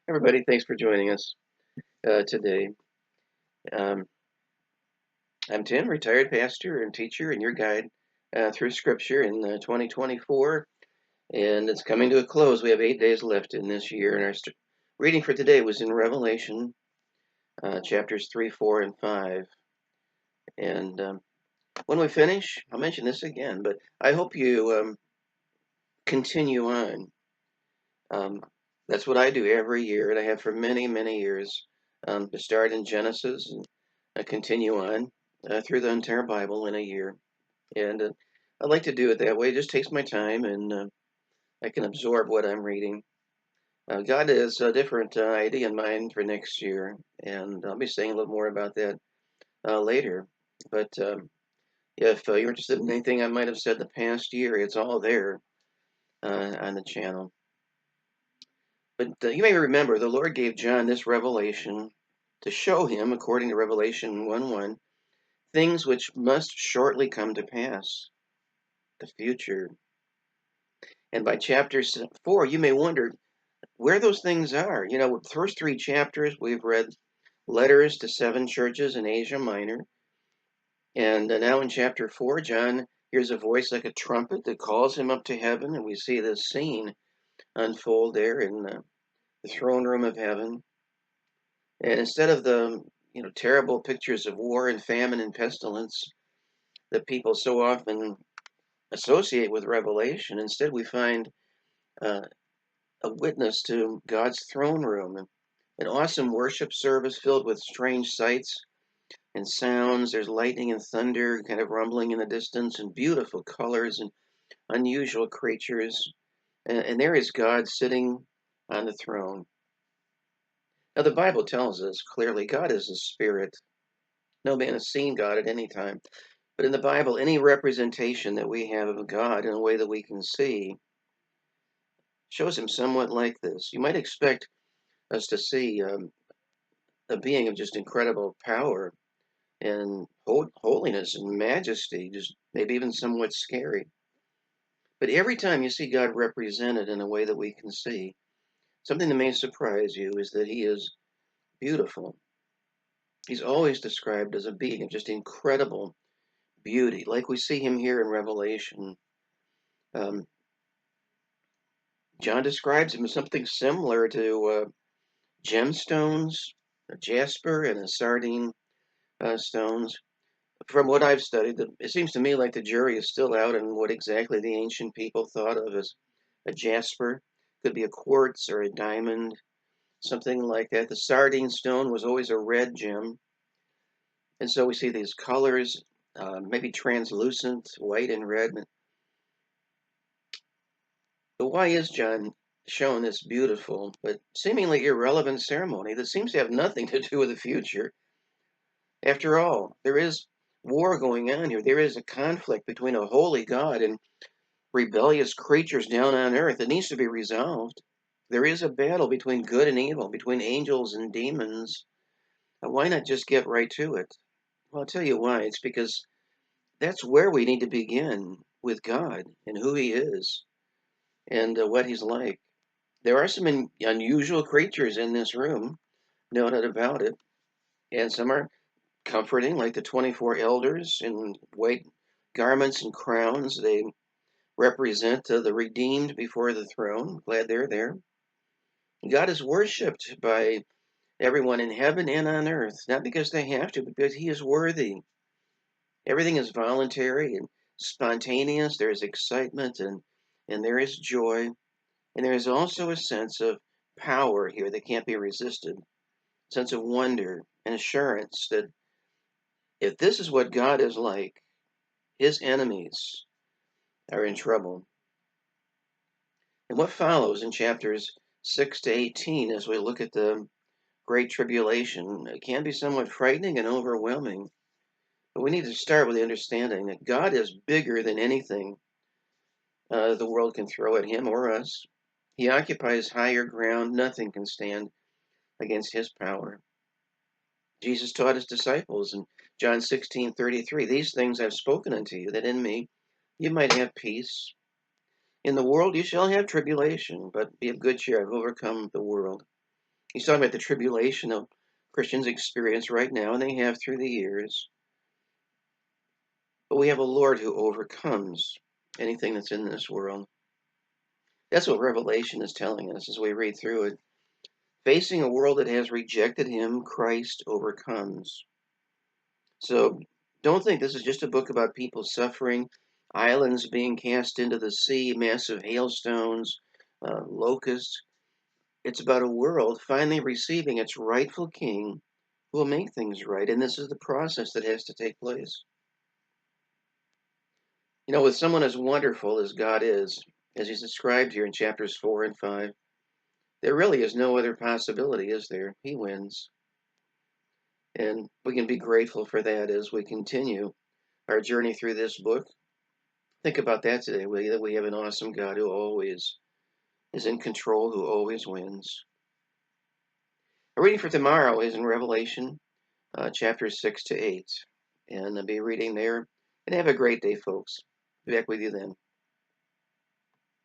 Everybody, thanks for joining us today. Um, I'm Tim, retired pastor and teacher, and your guide through Scripture in 2024, and it's coming to a close. We have 8 days left in this year, and our reading for today was in Revelation chapters 3, 4, and 5. And when we finish, I'll mention this again, but I hope you continue on. Um, that's what I do every year, and I have for many, many years. To start in Genesis and continue on through the entire Bible in a year. And I like to do it that way. It just takes my time and I can absorb what I'm reading. God has a different idea in mind for next year, and I'll be saying a little more about that later. But if you're interested in anything I might have said the past year, it's all there on the channel. But you may remember the Lord gave John this revelation to show him, according to Revelation 1:1, things which must shortly come to pass, the future. And by chapter 4, you may wonder where those things are. You know, the first three chapters, we've read letters to 7 churches in Asia Minor. And now in chapter 4, John hears a voice like a trumpet that calls him up to heaven. And we see this scene unfold there in the throne room of heaven. And instead of the terrible pictures of war and famine and pestilence that people so often associate with Revelation, instead we find uh, a witness to God's throne room, an awesome worship service filled with strange sights and sounds. There's lightning and thunder kind of rumbling in the distance, and beautiful colors and unusual creatures. And there is God sitting on the throne. Now, the Bible tells us clearly God is a spirit. No man has seen God at any time. But in the Bible, any representation that we have of God in a way that we can see shows him somewhat like this. You might expect us to see a being of just incredible power and holiness and majesty, just maybe even somewhat scary. But every time you see God represented in a way that we can see, something that may surprise you is that he is beautiful. He's always described as a being of just incredible beauty, like we see him here in Revelation. Um, John describes him as something similar to gemstones, a jasper and a sardine stones. From what I've studied, it seems to me like the jury is still out on what exactly the ancient people thought of as a jasper. Could be a quartz or a diamond, something like that. The sardine stone was always a red gem. And so we see these colors, maybe translucent, white and red. But why is John shown this beautiful but seemingly irrelevant ceremony that seems to have nothing to do with the future? After all, there is war going on here. There is a conflict between a holy God and rebellious creatures down on earth. It needs to be resolved. There is a battle between good and evil, between angels and demons. Why not just get right to it? Well, I'll tell you why. It's because that's where we need to begin with God and who He is and what He's like. There are some unusual creatures in this room, no doubt about it, and some are comforting, like the 24 elders in white garments and crowns. They represent the redeemed before the throne. Glad they're there. God is worshipped by everyone in heaven and on earth, not because they have to, but because He is worthy. Everything is voluntary and spontaneous. There is excitement and there is joy. And there is also a sense of power here that can't be resisted, a sense of wonder and assurance that if this is what God is like, His enemies are in trouble. And what follows in chapters 6 to 18 as we look at the Great Tribulation can be somewhat frightening and overwhelming. But we need to start with the understanding that God is bigger than anything the world can throw at him or us. He occupies higher ground. Nothing can stand against his power. Jesus taught his disciples in John 16:33, "These things I've spoken unto you, that in me you might have peace. In the world you shall have tribulation, but be of good cheer. I've overcome the world." He's talking about the tribulation of Christians experience right now, and they have through the years. But we have a Lord who overcomes anything that's in this world. That's what Revelation is telling us as we read through it. Facing a world that has rejected him, Christ overcomes. So don't think this is just a book about people suffering, islands being cast into the sea, massive hailstones, locusts. It's about a world finally receiving its rightful king who will make things right. And this is the process that has to take place. You know, with someone as wonderful as God is, as he's described here in chapters 4 and 5, there really is no other possibility, is there? He wins. And we can be grateful for that as we continue our journey through this book. Think about that today, will you? That we have an awesome God who always is in control, who always wins. Our reading for tomorrow is in Revelation chapters 6 to 8. And I'll be reading there. And have a great day, folks. Be back with you then.